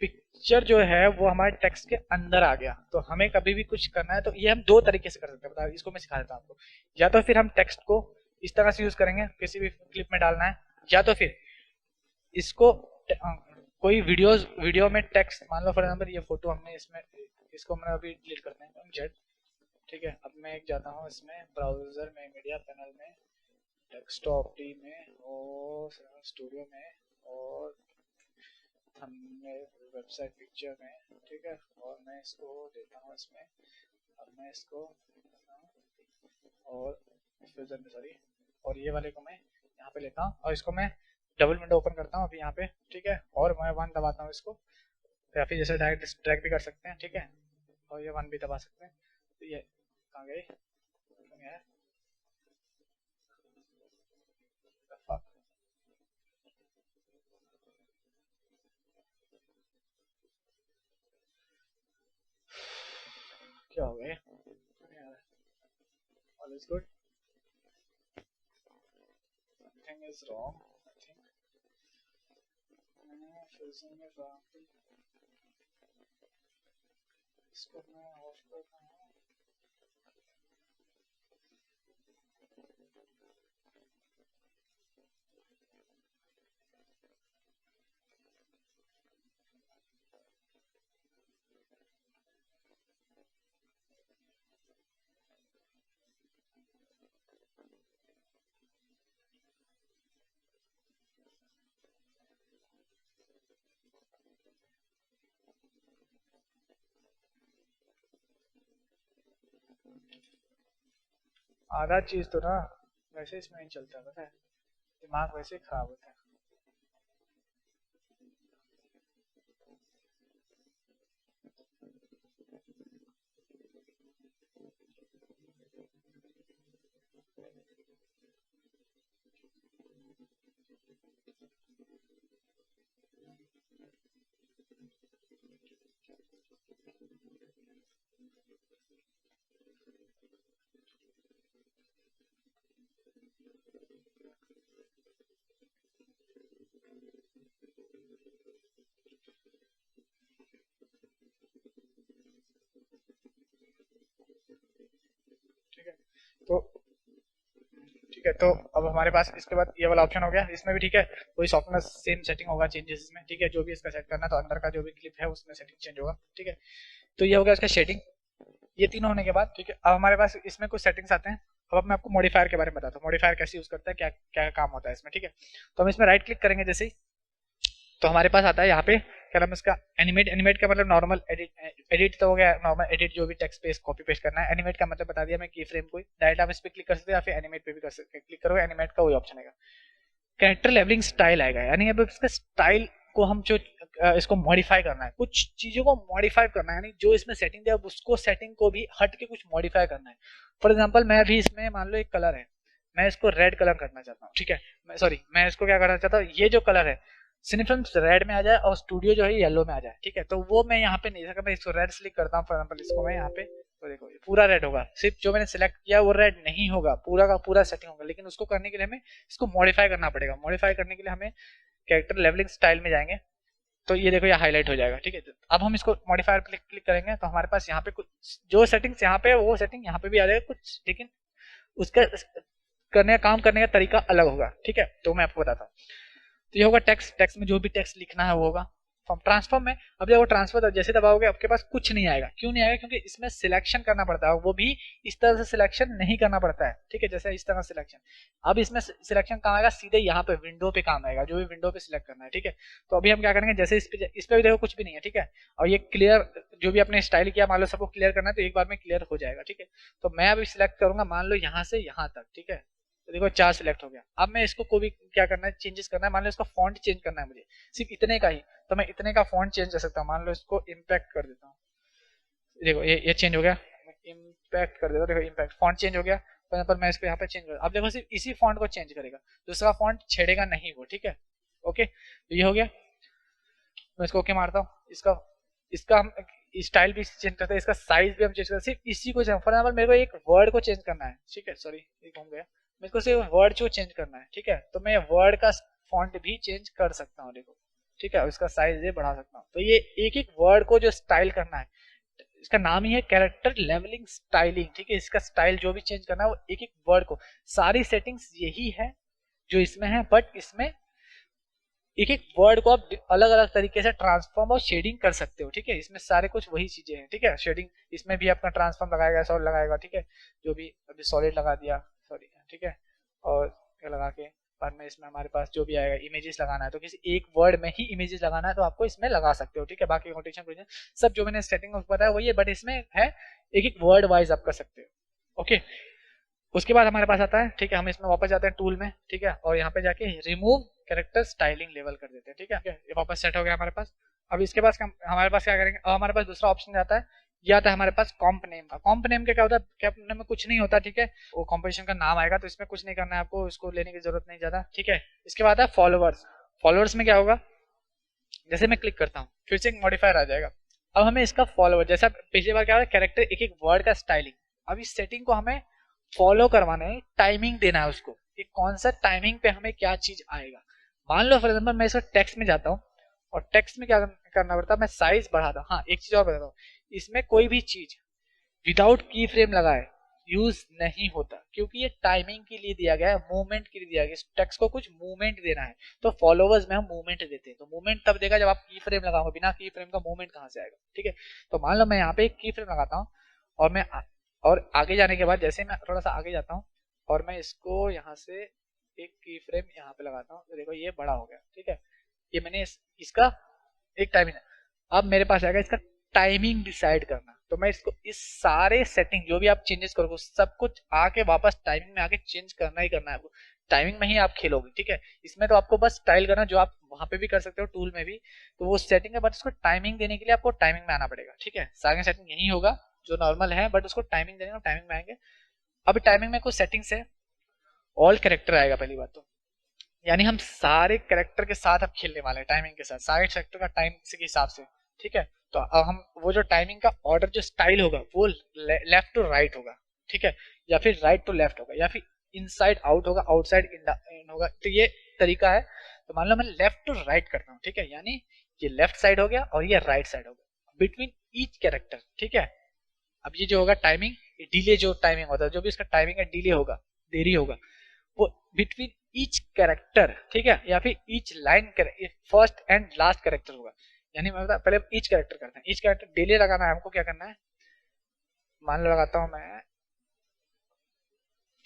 पिक्चर जो है वो हमारे टेक्स्ट के अंदर आ गया। तो हमें कभी भी कुछ करना है तो ये हम दो तरीके से कर सकते हैं, बताओ इसको मैं सिखा देता हूँ आपको। या तो फिर हम टेक्स्ट को इस तरह से यूज करेंगे, किसी भी क्लिप में डालना है, या तो फिर इसको कोई वीडियो में टेक्स्ट, मान लो फॉर एग्जांपल ये फोटो हमने इसमें, इसको हमने अभी डिलीट करते हैं जेड, ठीक है। अब मैं एक जाता हूँ इसमें ब्राउजर में, मीडिया पैनल में, डेस्कटॉप डी में और स्टूडियो में और थंबनेल वेबसाइट पिक्चर में, ठीक है। और मैं इसको देता हूँ इसमें, अब मैं इसको और फ्यूजन में सॉरी, और ये वाले को मैं यहाँ पे लेता हूँ और इसको मैं डबल विंडो ओपन करता हूँ अभी यहाँ पे, ठीक है। और मैं 1 दबाता हूँ इसको, या फिर जैसे डायरेक्ट ड्रैग भी कर सकते हैं, ठीक है। और ये 1 भी दबा सकते हैं। तो ये कहाँ गई, क्या हो गया? All is good. Something is wrong. I think. मैंने फ्यूजन में इसको मैं ऑफ करता हूँ। आधा चीज तो ना वैसे इसमें नहीं चलता, पता है, दिमाग वैसे ही खराब होता है। तो ठीक है, तो अब हमारे पास इसके बाद ये वाला ऑप्शन हो गया, इसमें भी ठीक है कोई सॉफ्टवेयर सेम सेटिंग होगा, चेंजेस इसमें, ठीक है, जो भी इसका सेट करना तो अंदर का जो भी क्लिप है उसमें सेटिंग चेंज होगा, ठीक है। तो ये हो गया इसका शेडिंग। ये तीनों होने के बाद ठीक है, अब हमारे पास इसमें कुछ सेटिंग्स आते हैं। अब मैं आपको मॉडिफायर के बारे में बताता हूँ, मॉडिफायर कैसे यूज करता है, क्या क्या काम होता है इसमें, ठीक है। तो हम इसमें राइट क्लिक करेंगे जैसे ही, तो हमारे पास आता है यहाँ पे क्या नाम है इसका, एनिमेट। एनिमेट का मतलब नॉर्मल एडिट तो हो गया, नॉर्मल एडिट जो भी टेक्स्ट पेस्ट कॉपी पेस्ट करना है। एनिमेट का मतलब बता दिया मैं, की फ्रेम कोई डायरेक्ट आप इस पे क्लिक कर सकते हैं या फिर एनिमेट पे भी कर सकते हैं, क्लिक करोगे एनिमेट का वही ऑप्शन आएगा। कैरेक्टर लेवलिंग स्टाइल आएगा, यानी अब इसका स्टाइल को हम जो इसको मॉडिफाई करना है, कुछ चीजों को मॉडिफाई करना है, यानी जो इसमें सेटिंग दिया उसको सेटिंग को भी हट के कुछ मॉडिफाई करना है। फॉर एग्जांपल मैं अभी इसमें मान लो एक कलर है, मैं इसको रेड कलर करना चाहता हूँ, ठीक है, मैं इसको क्या करना चाहता हूँ, ये जो कलर है सिनेफिल्म्स रेड में आ जाए और स्टूडियो जो है येलो में आ जाए, ठीक है। तो वो मैं यहाँ पे नहीं सकता, मैं इसको रेड सिलेक्ट करता हूँ, फॉर एग्जांपल इसको मैं यहाँ पे, तो देखो ये पूरा रेड होगा, सिर्फ जो मैंने सिलेक्ट किया वो रेड नहीं होगा, पूरा का पूरा सेटिंग होगा। लेकिन उसको करने के लिए हमें इसको मॉडिफाई करना पड़ेगा। मॉडिफाई करने के लिए हमें कैरेक्टर लेवलिंग स्टाइल में जाएंगे, तो ये देखो ये हाईलाइट हो जाएगा, ठीक है। अब हम इसको मॉडिफायर पे क्लिक करेंगे तो हमारे पास यहाँ पे कुछ जो सेटिंग्स यहाँ पे वो सेटिंग यहाँ पे भी आ जाएगा कुछ, लेकिन उसका करने का काम करने का तरीका अलग होगा, ठीक है। तो मैं आपको बताता हूँ, तो ये होगा टेक्स्ट, टेक्स्ट में जो भी टेक्स्ट लिखना है वो होगा। फॉर्म ट्रांसफॉर्म में अब जब वो ट्रांसफर जैसे दबाओगे आपके पास कुछ नहीं आएगा, क्यों नहीं आएगा, क्योंकि इसमें सिलेक्शन करना पड़ता है, वो भी इस तरह से सिलेक्शन नहीं करना पड़ता है, ठीक है, जैसे इस तरह सिलेक्शन। अब इसमें सिलेक्शन कहाँ आएगा, सीधे यहाँ पे विंडो पे काम आएगा, जो भी विंडो पे सिलेक्ट करना है, ठीक है। तो अभी हम क्या करेंगे, जैसे इस पे भी देखो कुछ भी नहीं है, ठीक है, और ये क्लियर जो भी आपने स्टाइल किया मान लो सबको क्लियर करना है तो एक बार में क्लियर हो जाएगा, ठीक है। तो मैं अभी सिलेक्ट करूंगा मान लो यहाँ से यहाँ तक, ठीक है, तो देखो 4 सिलेक्ट हो गया। अब मैं इसको कोई भी क्या करना है, चेंजेस करना है, मान लो इसका फॉन्ट चेंज करना है मुझे, सिर्फ इतने का ही, तो मैं इतने का फॉन्ट चेंज कर सकता हूँ। मान लो इसको इम्पैक्ट कर देता हूँ, देखो ये चेंज हो गया, इम्पैक्ट कर देता हूँ, देखो इम्पैक्ट फॉन्ट चेंज हो गया। फॉर एग्जांपल मैं इसको यहाँ पे चेंज कर, अब देखो सिर्फ इसी फॉन्ट को चेंज करेगा, दूसरा फॉन्ट छेड़ेगा नहीं वो, ठीक है, ओके। तो ये हो गया, मैं इसको ओके मारता हूँ। इसका इसका हम स्टाइल भी चेंज करते हैं, इसका साइज भी हम चेंज करते हैं, सिर्फ इसी को। फॉर एग्जांपल मेरे को एक वर्ड को चेंज करना है, ठीक है, सॉरी ये घूम गया, मेरे को सिर्फ वर्ड को चेंज करना है, ठीक है, तो मैं वर्ड का फॉन्ट भी चेंज कर सकता हूँ, देखो, ठीक है, इसका साइज ये बढ़ा सकता हूँ। तो ये एक एक वर्ड को जो स्टाइल करना है, इसका नाम ही है कैरेक्टर लेवलिंग स्टाइलिंग, ठीक है। इसका स्टाइल जो भी चेंज करना है वो एक एक वर्ड को, सारी सेटिंग्स यही है जो इसमें है, बट इसमें एक एक वर्ड को आप अलग अलग तरीके से ट्रांसफॉर्म और शेडिंग कर सकते हो, ठीक है। इसमें सारे कुछ वही चीजें हैं, ठीक है। शेडिंग इसमें भी अपना ट्रांसफॉर्म लगाएगा, सॉलिड लगाएगा, ठीक है, जो भी अभी सॉलिड लगा दिया, सॉरी, ठीक है, और लगा के बाद में इसमें हमारे पास जो भी आएगा, इमेजेस लगाना है तो किसी एक वर्ड में ही इमेजेस लगाना है तो आपको इसमें लगा सकते हो, ठीक है। बाकी कोटेशन सब जो मैंने सेटिंग बताया वही है, बट इसमें है एक एक वर्ड वाइज आप कर सकते हो, ओके। उसके बाद हमारे पास आता है, ठीक है, हम इसमें वापस जाते हैं टूल में, ठीक है, और यहाँ पे जाके रिमूव कैरेक्टर स्टाइलिंग लेवल कर देते हैं, ठीक है, ये वापस सेट हो गया हमारे पास। अब इसके पास हमारे पास क्या करेंगे, अब हमारे पास दूसरा ऑप्शन आता है ये आता है हमारे पास कॉम्प नेम का। कॉम्प नेम का क्या होता है, कॉम्प नेम में कुछ नहीं होता, ठीक है, वो कॉम्पोजिशन का नाम आएगा, तो इसमें कुछ नहीं करना है आपको, इसको लेने की जरूरत नहीं ज्यादा, ठीक है। इसके बाद है फॉलोवर्स। फॉलोवर्स में क्या होगा, जैसे मैं क्लिक करता हूँ फिर से एक मॉडिफायर आ जाएगा। अब हमें इसका फॉलोवर, जैसा पिछली बार क्या होगा कैरेक्टर एक एक वर्ड का स्टाइलिंग, अब इस सेटिंग को हमें फॉलो करवाना है, टाइमिंग देना है उसको कि कौन सा टाइमिंग पे हमें क्या चीज आएगा। मान लो फॉर एग्जाम्पल मैं इसका टेक्स्ट में जाता हूँ और टेक्स्ट में क्या करना पड़ता है, मैं साइज बढ़ाता हूँ। हाँ, एक चीज और बताता हूँ, इसमें कोई भी चीज विदाउट की फ्रेम लगाए यूज नहीं होता, क्योंकि ये टाइमिंग के लिए दिया गया है, मूवमेंट के लिए दिया गया है, टेक्स्ट को कुछ मूवमेंट देना है। तो फॉलोवर्स में हम मूवमेंट देते हैं, तो मूवमेंट तब देगा जब आप की फ्रेम लगाओगे, बिना की फ्रेम का मूवमेंट कहाँ से आएगा, ठीक है। तो मान लो मैं यहाँ पे एक की फ्रेम लगाता हूँ और आगे जाने के बाद जैसे मैं थोड़ा सा आगे जाता हूँ और मैं इसको यहाँ से एक की फ्रेम यहाँ पे लगाता हूँ, तो देखो ये बड़ा हो गया, ठीक है। ये मैंने इसका एक टाइमिंग है। अब मेरे पास आएगा इसका टाइमिंग डिसाइड करना, तो मैं इसको इस सारे सेटिंग जो भी आप चेंजेस करोगे सब कुछ आके वापस टाइमिंग में आके चेंज करना ही करना है आपको, टाइमिंग में ही आप खेलोगे, ठीक है। इसमें तो आपको बस स्टाइल करना, जो आप वहां पे भी कर सकते हो टूल में भी, तो वो सेटिंग है, बट उसको टाइमिंग देने के लिए आपको टाइमिंग में आना पड़ेगा, ठीक है। सारे सेटिंग यही होगा जो नॉर्मल है, बट उसको टाइमिंग देने टाइमिंग में आएंगे। अभी टाइमिंग में कुछ सेटिंग्स है, ऑल कैरेक्टर आएगा पहली बात तो, यानी हम सारे कैरेक्टर के साथ अब खेलने वाले हैं, टाइमिंग के साथ सारे कैरेक्टर का टाइम के हिसाब से, ठीक है। तो अब हम वो जो टाइमिंग का ऑर्डर जो स्टाइल होगा वो लेफ्ट टू राइट होगा, ठीक है, या फिर राइट टू लेफ्ट होगा, या फिर इनसाइड आउट होगा, आउटसाइड इन होगा, तो ये तरीका है। तो मान लो मैं लेफ्ट टू राइट करता हूँ, ठीक है, यानी ये लेफ्ट साइड हो गया और ये राइट साइड हो गया बिटवीन ईच कैरेक्टर, ठीक है। अब ये जो होगा टाइमिंग, डिले जो टाइमिंग होता है, जो भी इसका टाइमिंग है डिले होगा, देरी होगा, वो बिटवीन ईच कैरेक्टर, ठीक है, या फिर each line, first and last character होगा। यानी मैं बता पहले ईच कैरेक्टर करते हैं, ईच कैरेक्टर डिले लगाना है हमको, क्या करना है, मान लो लगाता हूं मैं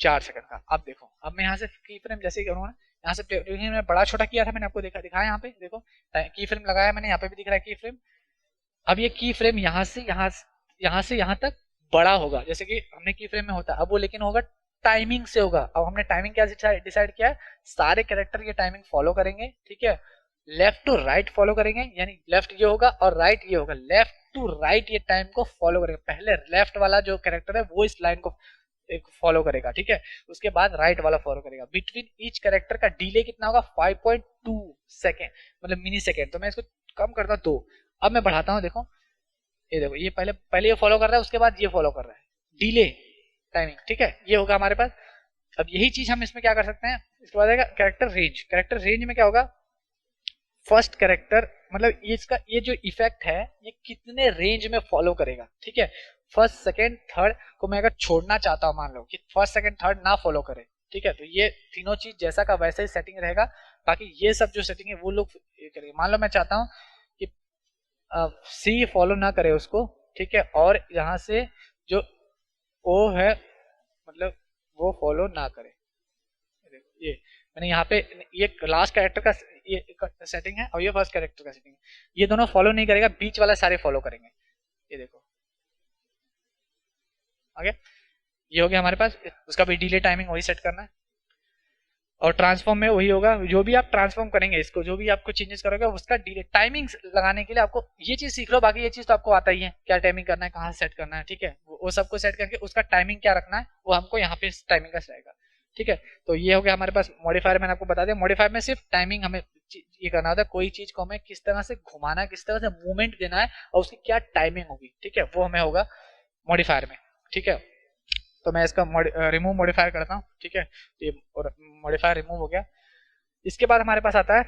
4 सेकंड का। अब देखो, अब मैं यहाँ से की फ्रेम जैसे ही करूंगा, यहाँ से मैं बड़ा छोटा किया था, मैंने आपको दिखाया यहाँ पे देखो, की फ्रेम लगाया मैंने, यहाँ पे भी दिख रहा है की फ्रेम। अब ये की फ्रेम यहाँ से यहाँ तक बड़ा होगा, जैसे कि हमने की फ्रेम में होता है, अब वो लेकिन होगा टाइमिंग से होगा। अब हमने टाइमिंग क्या डिसाइड किया है, सारे कैरेक्टर ये टाइमिंग फॉलो करेंगे, ठीक है, लेफ्ट टू राइट फॉलो करेंगे, यानी लेफ्ट ये होगा और राइट ये होगा, लेफ्ट टू राइट ये टाइम को फॉलो करेंगे। पहले लेफ्ट वाला जो कैरेक्टर है वो इस लाइन को एक फॉलो करेगा, ठीक है, उसके बाद राइट वाला फॉलो करेगा। बिटवीन ईच कैरेक्टर का डिले कितना होगा, 5.2 सेकेंड, मतलब मिनी सेकेंड। तो मैं इसको कम करता हूँ 2, अब मैं बढ़ाता हूँ, देखो ये देखो, ये पहले ये फॉलो कर रहा है, उसके बाद ये फॉलो कर रहा है, डिले टाइमिंग, ठीक है, ये होगा हमारे पास। अब यही चीज हम इसमें क्या कर सकते हैं, इसके बाद आएगा कैरेक्टर रेंज। कैरेक्टर रेंज में क्या होगा, फर्स्ट कैरेक्टर, मतलब इसका ये जो इफेक्ट है ये कितने रेंज में फॉलो करेगा, ठीक है। फर्स्ट सेकेंड थर्ड को मैं अगर छोड़ना चाहता हूँ, मान लो कि फर्स्ट सेकेंड थर्ड ना फॉलो करे, ठीक है, तो ये तीनों चीज जैसा का वैसा ही सेटिंग रहेगा, बाकी ये सब जो सेटिंग है वो लोग करेंगे। मान लो मैं चाहता हूँ कि सी फॉलो ना करे उसको, ठीक है, और यहाँ से जो ओ है मतलब वो फॉलो ना करे, ये मैंने यहाँ पे ये लास्ट कैरेक्टर का ये सेटिंग है और ये फर्स्ट कैरेक्टर का सेटिंग है, ये दोनों फॉलो नहीं करेगा, बीच वाला सारे फॉलो करेंगे, ये देखो आगे। ये हो गया हमारे पास, उसका भी डिले टाइमिंग वही सेट करना है। और ट्रांसफॉर्म में वही होगा, जो भी आप ट्रांसफॉर्म करेंगे इसको, जो भी आपको चेंजेस करोगे उसका डिले टाइमिंग लगाने के लिए आपको ये चीज सीख लो, बाकी ये चीज तो आपको आता ही है, क्या टाइमिंग करना है, कहाँ सेट करना है, ठीक है, वो सबको सेट करके उसका टाइमिंग क्या रखना है वो हमको यहाँ पे टाइमिंग का रहेगा, ठीक है। तो ये हो गया हमारे पास मॉडिफायर, मैंने आपको बता दिया। मॉडिफायर में सिर्फ टाइमिंग हमें ये करना होता है, कोई चीज को हमें किस तरह से घुमाना है, किस तरह से मूवमेंट देना है और उसकी क्या टाइमिंग होगी, ठीक है, वो हमें होगा मॉडिफायर में, ठीक है। तो मैं इसका रिमूव मॉडिफायर करता हूँ, ठीक है, ये मॉडिफायर रिमूव हो गया। इसके बाद हमारे पास आता है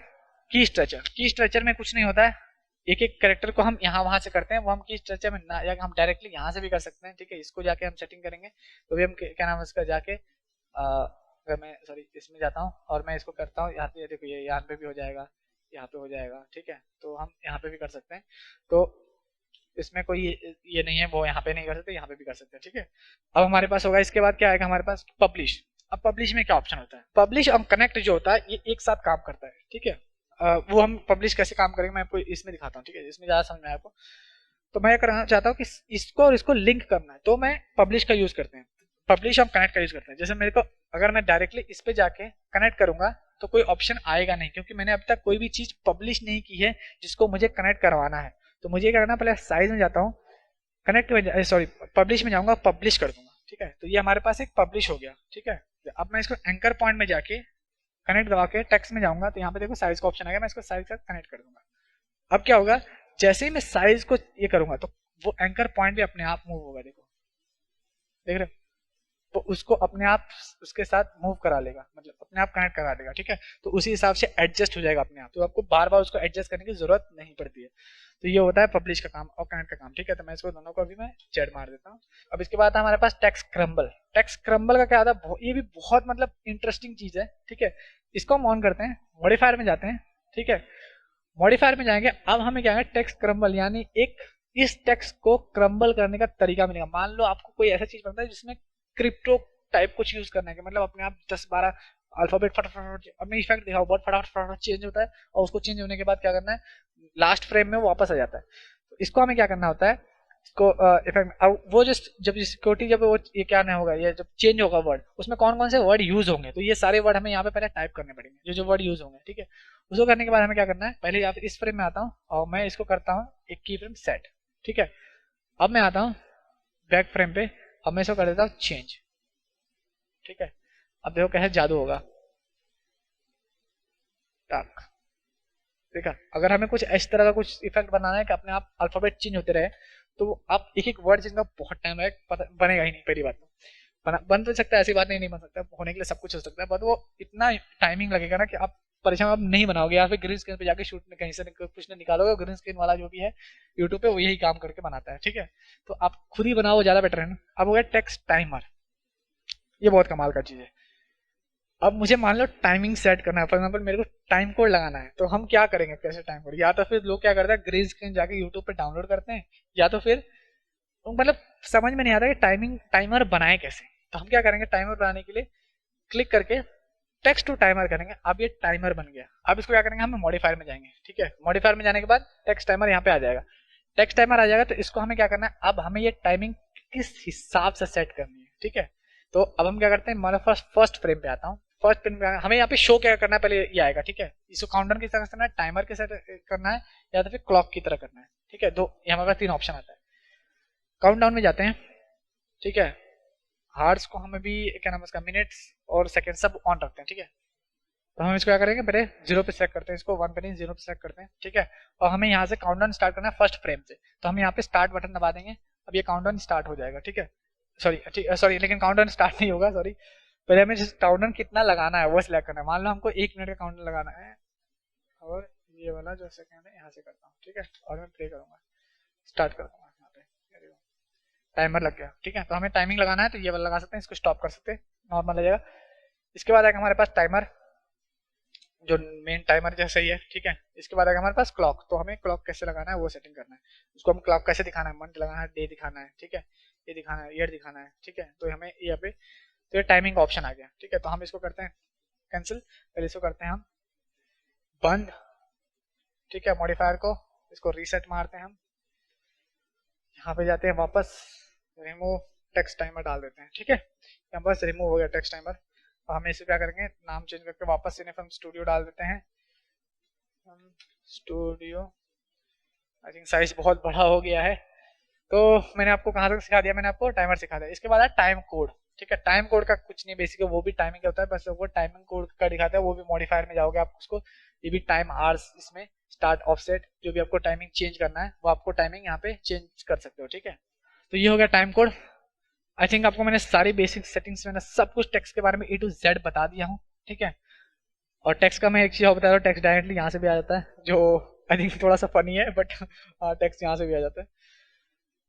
की स्ट्रेचर। की स्ट्रेचर में कुछ नहीं होता है, एक एक कैरेक्टर को हम यहाँ वहां से करते हैं, वो हम की स्ट्रेचर में ना जाके हम डायरेक्टली यहाँ से भी कर सकते हैं, ठीक है। इसको जाके हम सेटिंग करेंगे, तो भी हम क्या नाम है इसका जाके अगर मैं सॉरी इसमें जाता हूँ और मैं इसको करता हूँ, यहाँ पे देखो ये यहाँ पे भी हो जाएगा, यहाँ पे हो जाएगा, ठीक है, तो हम यहाँ पे भी कर सकते हैं। तो इसमें कोई ये नहीं है, वो यहाँ पे नहीं कर सकते, यहाँ पे भी कर सकते हैं, ठीक है। अब हमारे पास होगा, इसके बाद क्या आएगा हमारे पास, पब्लिश। अब पब्लिश में क्या ऑप्शन होता है, पब्लिश और कनेक्ट जो होता है ये एक साथ काम करता है, ठीक है। वो हम पब्लिश कैसे काम करेंगे मैं आपको इसमें दिखाता हूँ, ठीक है, इसमें ज्यादा समझ में आया आपको। तो मैं करना चाहता हूँ कि इसको और इसको लिंक करना है, तो मैं पब्लिश का यूज करते हैं, पब्लिश और कनेक्ट का यूज करते हैं। जैसे मेरे को अगर मैं डायरेक्टली इस पे जाके कनेक्ट करूंगा तो कोई ऑप्शन आएगा नहीं, क्योंकि मैंने अब तक कोई भी चीज पब्लिश नहीं की है जिसको मुझे कनेक्ट करवाना है। तो मुझे क्या करना, पहले साइज में जाता हूँ, कनेक्ट में सॉरी पब्लिश में जाऊंगा, पब्लिश कर दूंगा, ठीक है। तो ये हमारे पास एक पब्लिश हो गया, ठीक है। अब मैं इसको एंकर पॉइंट में जाके कनेक्ट दबा के टेक्स्ट में जाऊंगा तो यहाँ पे देखो साइज का ऑप्शन आ गया, मैं इसको साइज के साथ कनेक्ट कर दूंगा। अब क्या होगा, जैसे ही मैं साइज को ये करूंगा तो वो एंकर पॉइंट भी अपने आप मूव होगा, देखो देख रहे हो, तो उसको अपने आप उसके साथ मूव करा लेगा, मतलब अपने आप कनेक्ट करा देगा, ठीक है। तो उसी हिसाब से एडजस्ट हो जाएगा अपने आप, तो आपको बार बार उसको एडजस्ट करने की जरूरत नहीं पड़ती है। तो ये होता है पब्लिश का काम और कनेक्ट का काम, ठीक है। तो मैं इसको दोनों को अभी मैं जेड मार देता हूँ। अब इसके बाद हमारे पास टेक्स्ट क्रम्बल। टेक्स्ट क्रम्बल का क्या आता है, ये भी बहुत मतलब इंटरेस्टिंग चीज है, ठीक है। इसको हम ऑन करते हैं, मॉडिफायर में जाते हैं, ठीक है। मॉडिफायर में जाएंगे, अब हमें क्या है, टेक्स्ट क्रम्बल यानी एक इस टेक्स्ट को क्रम्बल करने का तरीका मिलेगा। मान लो आपको कोई ऐसा चीज बनता है जिसमें क्रिप्टो टाइप कुछ यूज करना है कि मतलब अपने आप 10-12 अल्फाबेट फटाफट, अपने इफेक्ट दिखाओ बहुत फटाफट चेंज होता है, और उसको चेंज होने के बाद क्या करना है, लास्ट फ्रेम में वापस आ जाता है। तो इसको हमें क्या करना होता है, इसको इफेक्ट, वो जो जब सिक्योरिटी जब वो ये क्या नहीं होगा, ये जब चेंज होगा वर्ड, उसमें कौन कौन से वर्ड यूज होंगे, तो ये सारे वर्ड हमें यहाँ पे पहले टाइप करने पड़ेंगे, जो जो वर्ड यूज होंगे, ठीक है। उसको करने के बाद हमें क्या करना है, पहले यहाँ पे इस फ्रेम में आता हूँ और मैं इसको करता हूँ एक की फ्रेम सेट, ठीक है। अब मैं आता हूँ बैक फ्रेम पे, अब मैं इसको कर देता हूँ चेंज, ठीक है। अब देखो कैसे जादू होगा, टाक, देखा। अगर हमें कुछ इस तरह का कुछ इफेक्ट बनाना है कि अपने आप अल्फाबेट चेंज होते रहे, तो आप एक एक वर्ड जिनका बहुत टाइम लगेगा, बनेगा ही नहीं, पहली बात तो बन तो सकता है, ऐसी बात नहीं बन सकता, होने के लिए सब कुछ हो सकता है, बट वो इतना टाइमिंग लगेगा ना कि आप परेशान आप नहीं बनाओगे, या फिर ग्रीन स्क्रीन पे जाके शूट में कहीं से कुछ नहीं निकालोगे, ग्रीन स्क्रीन वाला जो भी है यूट्यूब पे वो यही काम करके बनाता है, ठीक है। तो आप खुद ही बनाओ, वो ज्यादा बेटर है ना। अब हो गया टेक्स्ट टाइमर, ये बहुत कमाल का चीज है। अब मुझे मान लो टाइमिंग सेट करना है, फॉर एग्जांपल मेरे को टाइम कोड लगाना है, तो हम क्या करेंगे, कैसे टाइम कोड, या तो फिर लोग क्या करते हैं ग्रीन स्क्रीन जाके यूट्यूब पे डाउनलोड करते हैं, या तो फिर तो मतलब समझ में नहीं आता कि टाइमिंग टाइमर बनाए कैसे। तो हम क्या करेंगे, टाइमर बनाने के लिए क्लिक करके टेक्स्ट टू टाइमर करेंगे, अब ये टाइमर बन गया। अब इसको क्या करेंगे, हम मॉडिफायर में जाएंगे, ठीक है। मॉडिफायर में जाने के बाद टेक्स्ट टाइमर यहाँ पे आ जाएगा, टेक्स्ट टाइमर आ जाएगा, तो इसको हमें क्या करना है, अब हमें ये टाइमिंग किस हिसाब से सेट करनी है, ठीक है। तो अब हम क्या करते हैं, मैं फर्स्ट फ्रेम पे आता हूँ, फर्स्ट फ्रेम पे हमें यहाँ पे शो क्या करना है, पहले ये आएगा, ठीक है। इसको काउंटडाउन किस तरह करना है, टाइमर के साथ करना है, या तो फिर क्लॉक की तरह करना है, ठीक है। दो यहाँ हमारे पास 3 ऑप्शन आता है। काउंटडाउन में जाते हैं, ठीक है। हार्ट्स को हमें भी क्या नाम है उसका, मिनट्स और सेकंड सब ऑन रखते हैं, ठीक है। तो हम इसको क्या करेंगे, पहले 0 पे सेलेक्ट करते हैं, इसको 1 पे नहीं 0 पे सेलेक्ट करते हैं, ठीक है। और हमें यहाँ से काउंटडाउन स्टार्ट करना है फर्स्ट फ्रेम से, तो हम यहाँ पे स्टार्ट बटन दबा देंगे, अब ये काउंटडाउन स्टार्ट हो जाएगा, ठीक है। सॉरी लेकिन काउंटडाउन स्टार्ट नहीं होगा, सॉरी। पहले हमें काउंटडाउन कितना लगाना है वो सिलेक्ट करना है। मान लो हमको 1 मिनट का काउंटडाउन लगाना है, और ये वाला जो सेकंड है यहाँ से करता हूँ, ठीक है। और मैं प्ले करूंगा, स्टार्ट कर दूंगा, यहाँ पे टाइमर लग गया, ठीक है। तो हमें टाइमिंग लगाना है तो ये वाला लगा सकते हैं, इसको स्टॉप कर सकते हैं, नॉर्मल लगेगा। इसके बाद आएगा हमारे पास टाइमर, जो मेन टाइमर जैसा ही है, ठीक है। इसके बाद आएगा हमारे पास क्लॉक, तो हमें क्लॉक कैसे लगाना है वो सेटिंग करना है। उसको हम क्लॉक कैसे दिखाना है, मंथ लगाना है, डे दिखाना है, ठीक है, ये दिखाना है, ईयर दिखाना है, ठीक है। तो हमें यहाँ पे तो ये टाइमिंग का ऑप्शन आ गया, ठीक है। तो हम इसको करते हैं कैंसिल, पहले इसको करते हैं हम बंद, ठीक है। मॉडिफायर को इसको रीसेट मारते हैं हम, यहाँ पे जाते हैं वापस, रिमूव टेक्स्ट टाइमर डाल देते हैं, ठीक है। यहाँ बस रिमूव हो गया टेक्स्ट टाइमर। तो हम इसे क्या करेंगे, नाम चेंज करके वापस सिनेफिल्म स्टूडियो डाल देते हैं, स्टूडियो। आई थिंक साइज बहुत बड़ा हो गया है। तो मैंने आपको कहाँ तक सिखा दिया, मैंने आपको टाइमर सिखा दिया। इसके बाद है टाइम कोड, ठीक है। टाइम कोड का कुछ नहीं, बेसिक वो भी टाइमिंग का होता है, बस वो टाइमिंग कोड का दिखाता है, वो भी मॉडिफायर में जाओगे आप उसको, ये भी टाइम आवर्स, इसमें स्टार्ट ऑफसेट, जो भी आपको टाइमिंग चेंज करना है वो आपको टाइमिंग यहाँ पे चेंज कर सकते हो, ठीक है। तो ये हो गया टाइम कोड। आई थिंक आपको मैंने सारी बेसिक सेटिंग्स, मैंने सब कुछ टेक्स्ट के बारे में A to Z बता दिया हूँ, ठीक है। और टेक्स्ट का मैं एक चीज और बता रहा हूँ, टेक्स्ट डायरेक्टली यहाँ से भी आ जाता है, जो आई थिंक थोड़ा सा फनी है, बट टेक्स्ट यहाँ से भी आ जाता है।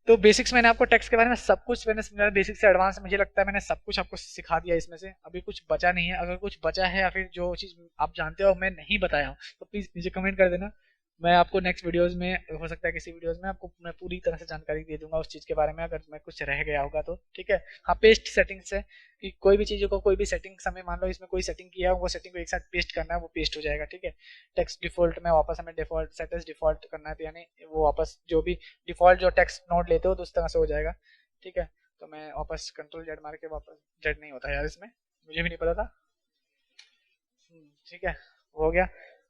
तो बेसिक्स मैंने आपको टेक्स्ट के बारे में सब कुछ मैंने समझाया, बेसिक से एडवांस, मुझे लगता है मैंने सब कुछ आपको सिखा दिया इसमें से, अभी कुछ बचा नहीं है। अगर कुछ बचा है या फिर जो चीज़ आप जानते हो मैं नहीं बताया हूँ तो प्लीज़ नीचे कमेंट कर देना, मैं आपको नेक्स्ट वीडियोस में, हो सकता है किसी वीडियोस में आपको मैं पूरी तरह से जानकारी दे दूंगा उस चीज़ के बारे में, अगर मैं कुछ रह गया होगा तो, ठीक है। हाँ, पेस्ट सेटिंग्स है कि कोई भी चीज़ों को, कोई भी सेटिंग्स हमें, मान लो इसमें कोई सेटिंग किया है, वो सेटिंग को एक साथ पेस्ट करना है, वो पेस्ट हो जाएगा, ठीक है। टेक्स्ट डिफॉल्ट में वापस हमें डिफॉल्ट सेट एज डिफॉल्ट करना है, तो यानी वो वापस जो भी डिफॉल्ट जो टेक्स्ट नोट लेते हो तो उस तरह से हो जाएगा, ठीक है। तो मैं वापस कंट्रोल जेड मार के, वापस जेड नहीं होता यार इसमें, मुझे भी नहीं पता था, ठीक है, हो गया।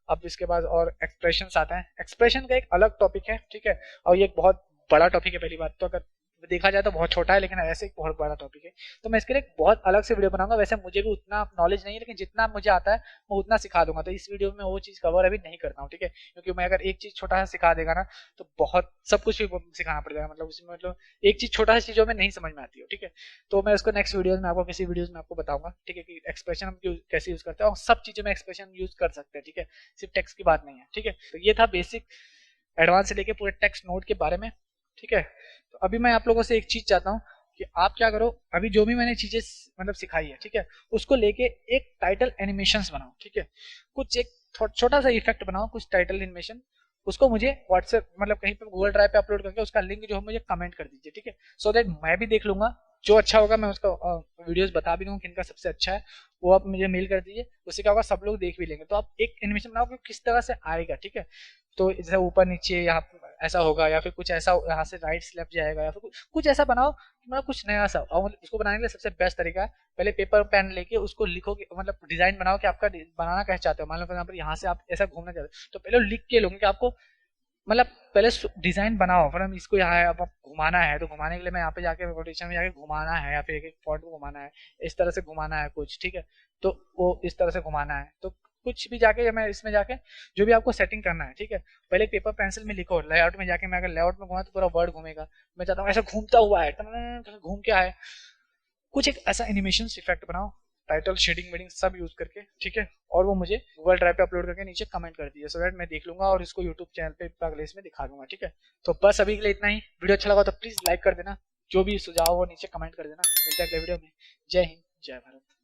अब इसके बाद और एक्सप्रेशंस आते हैं, एक्सप्रेशन का एक अलग टॉपिक है, ठीक है। और ये एक बहुत बड़ा टॉपिक है, पहली बात तो अगर देखा जाए तो बहुत छोटा है, लेकिन ऐसे एक बहुत बड़ा टॉपिक है। तो मैं इसके लिए बहुत अलग से वीडियो बनाऊंगा। वैसे मुझे भी उतना नॉलेज नहीं है, लेकिन जितना मुझे आता है मैं उतना सिखा दूंगा। तो इस वीडियो में वो चीज़ कवर अभी नहीं करता हूँ, ठीक है, क्योंकि मैं अगर एक चीज़ छोटा सा सिखा देगा ना तो बहुत सब कुछ भी सिखाना पड़ जाएगा। मतलब उसमें मतलब एक चीज़ छोटा सा चीज़ों में नहीं समझ में आती है, ठीक है। तो मैं उसको नेक्स्ट वीडियोज में आपको किसी वीडियोज में आपको बताऊंगा, ठीक है, कि एक्सप्रेशन हम कैसे यूज करते हैं, और सब चीज़ों में एक्सप्रेशन यूज कर सकते हैं, ठीक है, सिर्फ टेक्स्ट की बात नहीं है, ठीक है। तो ये था बेसिक एडवांस से लेके पूरे टेक्स्ट नोट के बारे में, ठीक है। तो अभी मैं आप लोगों से एक चीज चाहता हूँ कि आप क्या करो, अभी जो भी मैंने चीजें मतलब सिखाई है, ठीक है, उसको लेके एक टाइटल एनिमेशंस बनाओ, ठीक है। कुछ एक छोटा सा इफेक्ट बनाओ, कुछ टाइटल एनिमेशन, उसको मुझे व्हाट्सएप मतलब कहीं पे गूगल ड्राइव पे अपलोड करके उसका लिंक जो है मुझे कमेंट कर दीजिए, ठीक है, सो दैट मैं भी देख लूंगा। जो अच्छा होगा मैं उसका वीडियोस बता भी दूंगा किनका सबसे अच्छा है, वो आप मुझे मेल कर दीजिए। उससे क्या होगा, सब लोग देख भी लेंगे। तो आप एक एनिमेशन बनाओ कि किस तरह से आएगा, ठीक है। तो जैसे ऊपर नीचे यहाँ ऐसा होगा, या फिर कुछ ऐसा यहाँ से राइट लेफ्ट जाएगा, या फिर कुछ ऐसा बनाओ कि मतलब कुछ नया सा। और उसको बनाने के लिए सबसे बेस्ट तरीका है, पहले पेपर पेन लेके उसको लिखो कि मतलब डिजाइन बनाओ कि आपका बनाना कैसे चाहते हो। मान लो फॉर एग्जाम्पल यहाँ से आप ऐसा घूमना चाहते हो, तो पहले लिख के लोगे कि आपको मतलब पहले डिजाइन बनाओ, फिर हम इसको यहाँ है अब घुमाना है, तो घुमाने के लिए मैं यहाँ पे जाके रोटेशन में जाके घुमाना है, या फिर एक एक पॉइंट को घुमाना है, इस तरह से घुमाना है कुछ, ठीक है। तो वो इस तरह से घुमाना है, तो कुछ भी जाके मैं इसमें जाके जो भी आपको सेटिंग करना है, ठीक है, पहले पेपर पेंसिल में लिखो। लेआउट में जाके मैं अगर लेआउट में घुमा तो पूरा वर्ड घूमेगा। मैं चाहता हूँ ऐसा घूमता हुआ है, घूम के आए, कुछ एक ऐसा एनिमेशन इफेक्ट बनाओ, टाइटल शेडिंग वेडिंग सब यूज करके, ठीक है। और वो मुझे गूगल ड्राइव पे अपलोड करके नीचे कमेंट कर दीजिए, सो दैट मैं देख लूंगा और इसको यूट्यूब चैनल पे अगले इसमें दिखा दूंगा, ठीक है। तो बस अभी के लिए इतना ही। वीडियो अच्छा लगा तो प्लीज लाइक कर देना, जो भी सुझाव हो नीचे कमेंट कर देना। मिलता है अगले वीडियो में। जय हिंद, जय भारत।